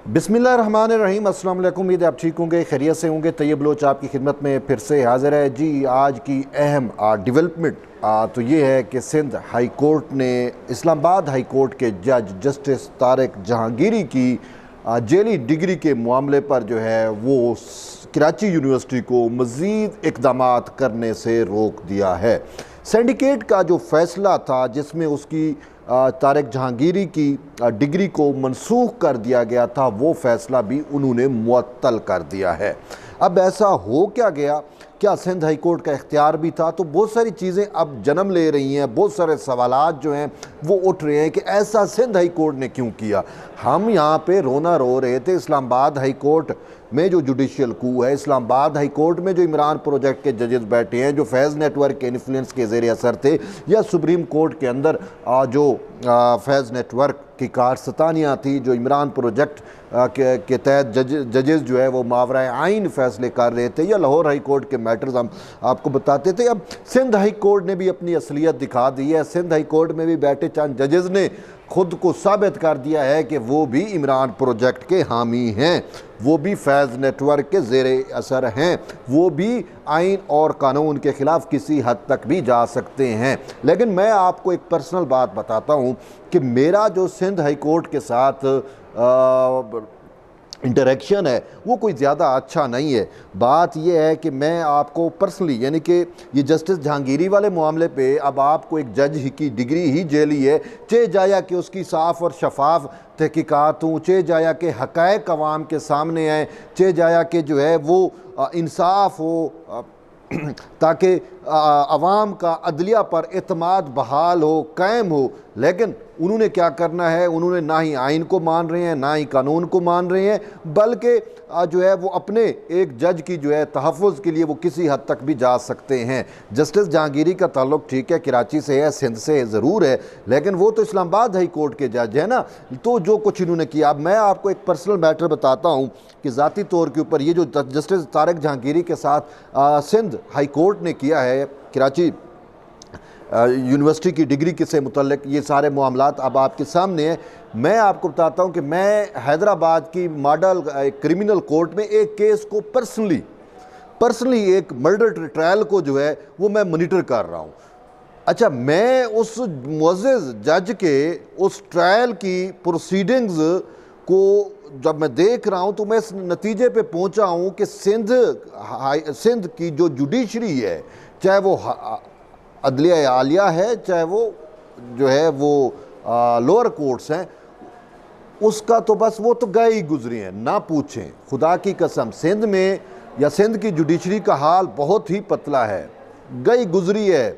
बिस्मिल्लाहिर्रहमानिर्रहीम। अस्सलाम वालेकुम। उम्मीद है आप ठीक होंगे, खैरियत से होंगे। तैयब बलोच आपकी खिदमत में फिर से हाजिर है जी। आज की अहम डेवलपमेंट तो ये है कि सिंध हाई कोर्ट ने इस्लामाबाद हाई कोर्ट के जज जस्टिस तारिक जहांगीरी की जेली डिग्री के मामले पर जो है वो कराची यूनिवर्सिटी को मज़ीद इक़दामात करने से रोक दिया है। सिंडिकेट का जो फ़ैसला था जिसमें उसकी तारिक जहांगीरी की डिग्री को मनसूख कर दिया गया था, वो फ़ैसला भी उन्होंने मुअत्तल कर दिया है। अब ऐसा हो क्या गया, क्या सिंध हाई कोर्ट का इख्तियार भी था? तो बहुत सारी चीज़ें अब जन्म ले रही हैं, बहुत सारे सवालात जो हैं वो उठ रहे हैं कि ऐसा सिंध हाई कोर्ट ने क्यों किया। हम यहाँ पे रोना रो रहे थे इस्लामाबाद हाई कोर्ट में जो जुडिशियल कू है, इस्लामाबाद हाई कोर्ट में जो इमरान प्रोजेक्ट के जजेस बैठे हैं, जो फैज़ नेटवर्क के इन्फ्लुएंस के ज़ेर असर थे, या सुप्रीम कोर्ट के अंदर जो फैज़ नेटवर्क की कारस्तानियाँ थी, जो इमरान प्रोजेक्ट के तहत जजेस जो है वो मावराए आइन फ़ैसले कर रहे थे, या लाहौर हाई कोर्ट के मैटर्स हम आपको बताते थे। अब सिंध हाई कोर्ट ने भी अपनी असलियत दिखा दी है। सिंध हाई कोर्ट में भी बैठे चंद जजेस ने खुद को साबित कर दिया है कि वो भी इमरान प्रोजेक्ट के हामी हैं, वो भी फैज़ नेटवर्क के ज़ेरे असर हैं, वो भी आइन और कानून के ख़िलाफ़ किसी हद तक भी जा सकते हैं। लेकिन मैं आपको एक पर्सनल बात बताता हूँ कि मेरा जो सिंध हाई कोर्ट के साथ इंटरेक्शन है वो कोई ज़्यादा अच्छा नहीं है। बात यह है कि मैं आपको पर्सनली, यानी कि ये जस्टिस जहांगीरी वाले मामले पे अब आपको एक जज ही की डिग्री ही जेली है, चे जाया कि उसकी साफ़ और शफाफ तहकीकात हों, चे जाया कि हक़ाइक़ अवाम के सामने आएँ, चे जाया कि जो है वो इंसाफ हो ताकि अवाम का अदलिया पर एतमाद बहाल हो, कायम हो। लेकिन उन्होंने क्या करना है, उन्होंने ना ही आइन को मान रहे हैं, ना ही कानून को मान रहे हैं, बल्कि जो है वो अपने एक जज की जो है तहफ़्फ़ुज़ के लिए वो किसी हद तक भी जा सकते हैं। जस्टिस जहांगीरी का ताल्लुक़ ठीक है कराची से है, सिंध से ज़रूर है, लेकिन वो तो इस्लामाबाद हाई कोर्ट के जज है ना। तो जो कुछ इन्होंने किया, अब मैं आपको एक पर्सनल मैटर बताता हूँ कि ज़ाती तौर के ऊपर ये जो जस्टिस तारिक जहांगीरी के साथ सिंध हाई कोर्ट ने किया है कराची यूनिवर्सिटी की डिग्री के से मुतल्लिक, ये सारे मामलात अब आपके सामने हैं। मैं आपको बताता हूँ कि मैं हैदराबाद की मॉडल क्रिमिनल कोर्ट में एक केस को पर्सनली एक मर्डर ट्रायल को जो है वो मैं मॉनिटर कर रहा हूँ। अच्छा, मैं उस मुअज़्ज़ज़ जज के उस ट्रायल की प्रोसीडिंग्स को जब मैं देख रहा हूँ तो मैं इस नतीजे पे पहुँचा हूँ कि सिंध की जो जुडिशरी है, चाहे वो अदलिया आलिया है, चाहे वो जो है वो लोअर कोर्ट्स हैं, उसका तो बस वो तो गए ही गुजरे हैं, ना पूछें। खुदा की कसम सिंध में या सिंध की जुडिशरी का हाल बहुत ही पतला है, गई गुजरी है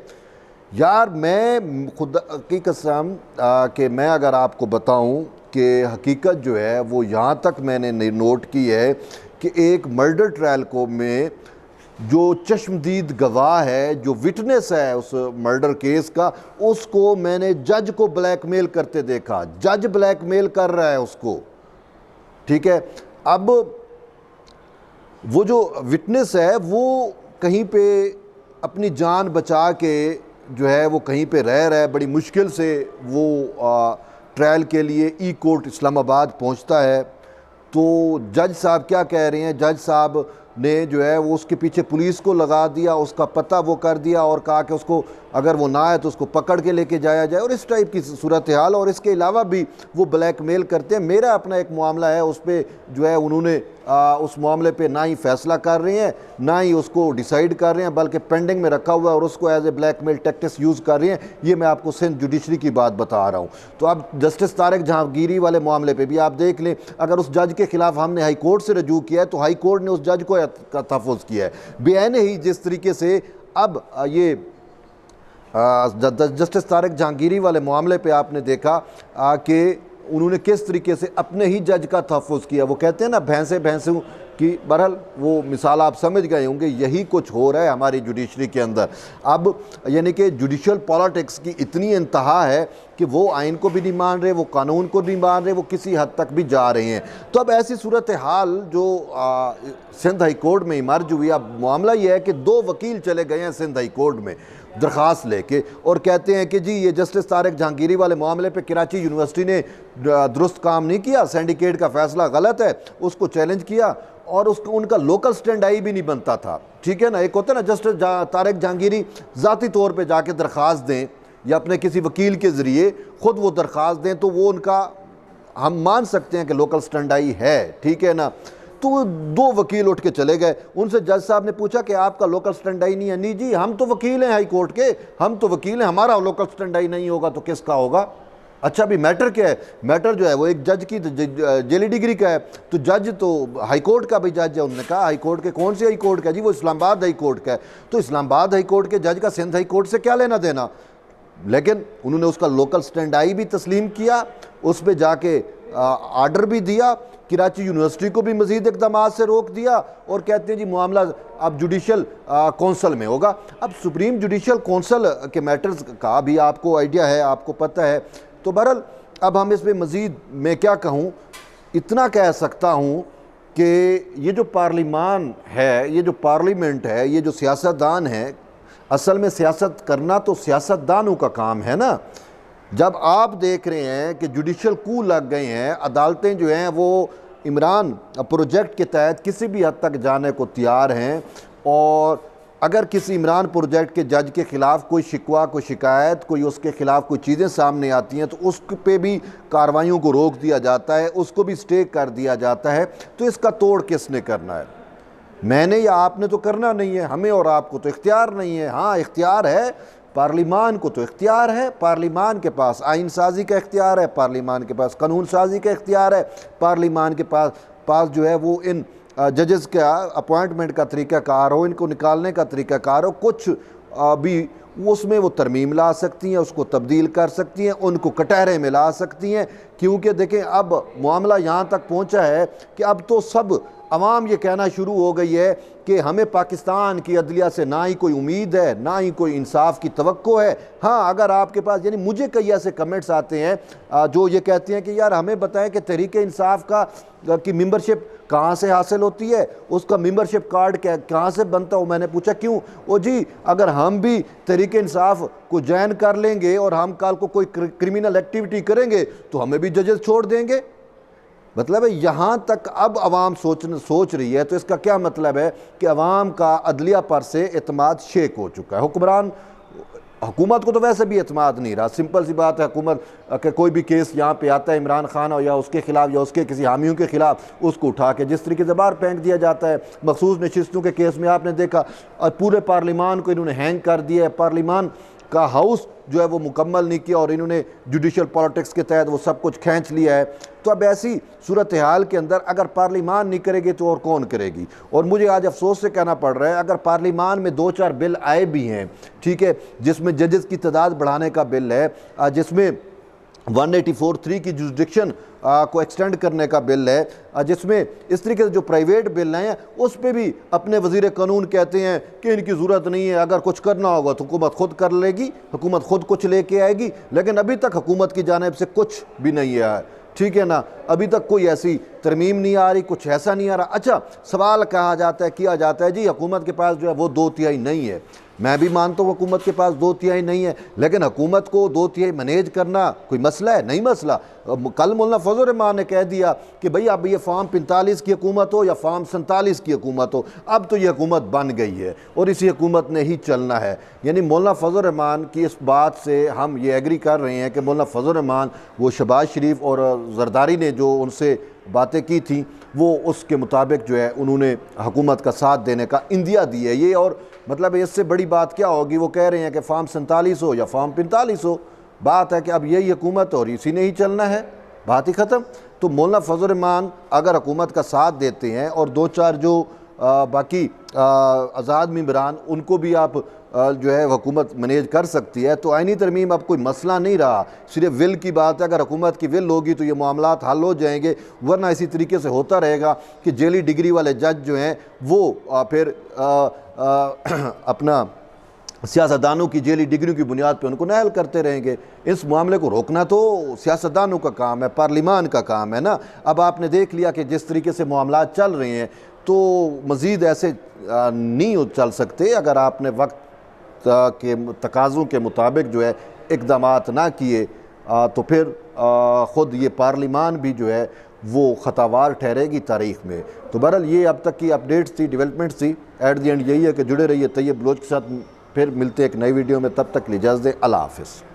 यार। मैं खुदा की कसम कि मैं अगर आपको बताऊं कि हकीकत जो है वो यहाँ तक मैंने नोट की है कि एक मर्डर ट्रायल को में जो चश्मदीद गवाह है, जो विटनेस है उस मर्डर केस का, उसको मैंने जज को ब्लैकमेल करते देखा। जज ब्लैकमेल कर रहा है उसको, ठीक है। अब वो जो विटनेस है वो कहीं पे अपनी जान बचा के जो है वो कहीं पे रह रहा है, बड़ी मुश्किल से वो ट्रायल के लिए ई कोर्ट इस्लामाबाद पहुंचता है। तो जज साहब क्या कह रहे हैं, जज साहब ने जो है वो उसके पीछे पुलिस को लगा दिया, उसका पता वो कर दिया और कहा कि उसको अगर वो ना आए तो उसको पकड़ के लेके जाया जाए, और इस टाइप की सूरत हाल। और इसके अलावा भी वो ब्लैकमेल करते हैं। मेरा अपना एक मामला है, उस पर जो है उन्होंने उस मामले पे ना ही फैसला कर रहे हैं, ना ही उसको डिसाइड कर रहे हैं, बल्कि पेंडिंग में रखा हुआ है और उसको as a blackmail tactics use कर रहे हैं। ये मैं आपको सिंध जुडिशरी की बात बता रहा हूँ। तो अब जस्टिस तारिक जहांगीरी वाले मामले पर भी आप देख लें, अगर उस जज के खिलाफ हमने हाई कोर्ट से रजू किया है तो हाई कोर्ट ने उस जज को तहफ़्फ़ुज़ किया है। बेआईन ही जिस तरीके से अब ये जस्टिस तारिक जहांगीरी वाले मामले पे आपने देखा कि उन्होंने किस तरीके से अपने ही जज का तहफ़्फ़ुज़ किया। वो कहते हैं ना भैंसों की, बहरहाल वो मिसाल आप समझ गए होंगे, यही कुछ हो रहा है हमारी जुडिशरी के अंदर। अब यानी कि जुडिशल पॉलिटिक्स की इतनी इंतहा है कि वो आइन को भी नहीं मान रहे, वो कानून को नहीं मान रहे, वो किसी हद तक भी जा रहे हैं। तो अब ऐसी सूरत हाल जो सिंध हाई कोर्ट में इमर्ज हुई। अब मामला ये है कि 2 वकील चले गए हैं सिंध हाई कोर्ट में। दरख्वास्त लेके और कहते हैं कि जी ये जस्टिस तारिक जहांगीरी वाले मामले पे कराची यूनिवर्सिटी ने दुरुस्त काम नहीं किया, सिंडिकेट का फैसला गलत है, उसको चैलेंज किया और उसको उनका लोकल स्टैंड आई भी नहीं बनता था। ठीक है ना, एक होता है ना जस्टिस तारिक जहांगीरी ज़ाती तौर पे जाके दरख्वास्त दें या अपने किसी वकील के ज़रिए ख़ुद वो दरख्वास्त दें तो वो उनका हम मान सकते हैं कि लोकल स्टैंड आई है। ठीक है ना, तो वो 2 वकील उठ के चले गए, उनसे जज साहब ने पूछा कि आपका लोकल स्टैंड आई नहीं है। नहीं जी, हम तो वकील हैं हाई कोर्ट के, हम तो वकील हैं, हमारा लोकल स्टैंड आई नहीं होगा तो किसका होगा? अच्छा अभी मैटर क्या है? मैटर जो है वो एक जज की जेली डिग्री का है, तो जज तो हाई कोर्ट का भी जज है। उन्होंने कहा हाई कोर्ट के, कौन से हाई कोर्ट का? जी वो इस्लामाबाद हाई कोर्ट का है। तो इस्लामाबाद हाई कोर्ट के जज का सिंध हाई कोर्ट से क्या लेना देना? लेकिन उन्होंने उसका लोकल स्टैंड आई भी तस्लीम किया, उस पर जाके आर्डर भी दिया, कराची यूनिवर्सिटी को भी मज़ीद इक़दाम से रोक दिया और कहते हैं जी मामला अब जुडिशल कौंसल में होगा। अब सुप्रीम जुडिशल कौंसल के मैटर्स का भी आपको आइडिया है, आपको पता है। तो बहरहाल अब हम इसमें मज़ीद मैं क्या कहूँ, इतना कह सकता हूँ कि ये जो पार्लिमान है, ये जो पार्लियामेंट है, ये जो सियासतदान है, असल में सियासत करना तो सियासतदानों का काम है ना। जब आप देख रहे हैं कि जुडिशल कू लग गए हैं, अदालतें जो हैं वो इमरान प्रोजेक्ट के तहत किसी भी हद तक जाने को तैयार हैं और अगर किसी इमरान प्रोजेक्ट के जज के ख़िलाफ़ कोई शिकवा, कोई शिकायत, कोई उसके ख़िलाफ़ कोई चीज़ें सामने आती हैं तो उस पे भी कार्रवाइयों को रोक दिया जाता है, उसको भी स्टे कर दिया जाता है। तो इसका तोड़ किसने करना है? मैंने या आपने तो करना नहीं है, हमें और आपको तो इख्तियार नहीं है। हाँ इख्तियार है, पार्लिमान को तो इख्तियार है, पार्लिमान के पास आइन साजी का इख्तियार है, पार्लिमान के पास कानून साजी का इख्तियार है, पार्लिमान के पास जो है वो इन जजेस का अपॉइंटमेंट का तरीक़ाकार हो, इनको निकालने का तरीक़ाकार हो, कुछ भी उसमें वो तरमीम ला सकती हैं, उसको तब्दील कर सकती हैं, उनको कटहरे में ला सकती हैं। क्योंकि देखें अब मामला यहाँ तक पहुँचा है कि अब तो सब अवाम ये कहना शुरू हो गई है कि हमें पाकिस्तान की अदलिया से ना ही कोई उम्मीद है, ना ही कोई इंसाफ की तवक्को है। हाँ अगर आपके पास, यानी मुझे कई ऐसे कमेंट्स आते हैं जो ये कहते हैं कि यार हमें बताएं कि तहरीक इंसाफ की मेंबरशिप कहाँ से हासिल होती है, उसका मेंबरशिप कार्ड कहाँ से बनता हो। मैंने पूछा क्यों? ओ जी अगर हम भी तहरीक इंसाफ को ज्वाइन कर लेंगे और हम कल को कोई क्रिमिनल एक्टिविटी करेंगे तो हमें भी जजेस छोड़ देंगे। मतलब है यहाँ तक अब अवाम सोच रही है। तो इसका क्या मतलब है कि अवाम का अदलिया पर से एतमाद शेक हो चुका है। हुकूमत को तो वैसे भी एतमाद नहीं रहा। सिंपल सी बात है, हुकूमत के कोई भी केस यहाँ पे आता है इमरान खान हो या उसके ख़िलाफ़ या उसके किसी हामियों के ख़िलाफ़, उसको उठा के जिस तरीके से बाहर फेंक दिया जाता है। मखसूस नशिस्तों के केस में आपने देखा और पूरे पार्लिमान को इन्होंने हैंग कर दिया है, पार्लिमान का हाउस जो है वो मुकम्मल नहीं किया और इन्होंने जुडिशल पॉलिटिक्स के तहत वो सब कुछ खींच लिया है। तो अब ऐसी सूरत हाल के अंदर अगर पार्लिमान नहीं करेगी तो और कौन करेगी? और मुझे आज अफसोस से कहना पड़ रहा है, अगर पार्लिमान में 2-4 बिल आए भी हैं, ठीक है, जिसमें जजेस की तादाद बढ़ाने का बिल है, जिसमें 184(3) की जुरिडिक्शन को एक्सटेंड करने का बिल है, जिसमें इस तरीके से जो प्राइवेट बिल हैं उस पर भी अपने वज़ीर कानून कहते हैं कि इनकी ज़रूरत नहीं है, अगर कुछ करना होगा तो हुकूमत खुद कर लेगी, हुकूमत खुद कुछ लेके आएगी। लेकिन अभी तक हुकूमत की जानिब से कुछ भी नहीं आया, ठीक है ना, अभी तक कोई ऐसी तरमीम नहीं आ रही, कुछ ऐसा नहीं आ रहा। अच्छा सवाल कहा जाता है, किया जाता है जी हुकूमत के पास जो है वो 2/3 नहीं है। मैं भी मानता हूँ हुकूमत के पास 2/3 नहीं है, लेकिन हुकूमत को 2/3 मैनेज करना कोई मसला है? नहीं मसला। कल मौलाना फजल रहमान ने कह दिया कि भाई अब ये फॉर्म 45 की हुकूमत हो या फॉर्म 47 की हुकूमत हो, अब तो ये हुकूमत बन गई है और इसी हुकूमत ने ही चलना है। यानी मौलाना फजल रहमान की इस बात से हम ये एग्री कर रहे हैं कि मौलाना फजल रहमान वो शहबाज शरीफ और जरदारी ने जो उनसे बातें की थी वो उसके मुताबिक जो है उन्होंने हुकूमत का साथ देने का इंदिया दी है। ये और मतलब इससे बड़ी बात क्या होगी? वो कह रहे हैं कि फॉर्म 47 हो या फॉर्म 45 हो, बात है कि अब यही हुकूमत और इसी ने ही चलना है, बात ही ख़त्म। तो मौलाना फजल रहमान अगर हुकूमत का साथ देते हैं और 2-4 जो बाकी आज़ाद मेंबरान उनको भी आप जो है हुकूमत मैनेज कर सकती है, तो आइनी तरमीम अब कोई मसला नहीं रहा, सिर्फ विल की बात है। अगर हुकूमत की विल होगी तो ये मामलात हल हो जाएंगे, वरना इसी तरीके से होता रहेगा कि जेली डिग्री वाले जज जो हैं वो फिर अपना सियासतदानों की जेली डिग्रियों की बुनियाद पर उनको नायल करते रहेंगे। इस मामले को रोकना तो सियासतदानों का काम है, पार्लिमान का काम है ना। अब आपने देख लिया कि जिस तरीके से मामलात चल रहे हैं तो मज़ीद ऐसे नहीं चल सकते। अगर आपने वक्त के तकाज़ों के मुताबिक जो है इक़दामात ना किए तो फिर ख़ुद ये पार्लिमान भी जो है वो ख़तावार ठहरेगी तारीख़ में। तो बहरहाल ये अब तक की अपडेट्स थी, डेवलपमेंट्स थी। एट द एंड यही है कि जुड़े रहिए तैयब बलोच के साथ। फिर मिलते हैं एक नई वीडियो में, तब तक इजाज़त दें। अल्लाह हाफ़िज़।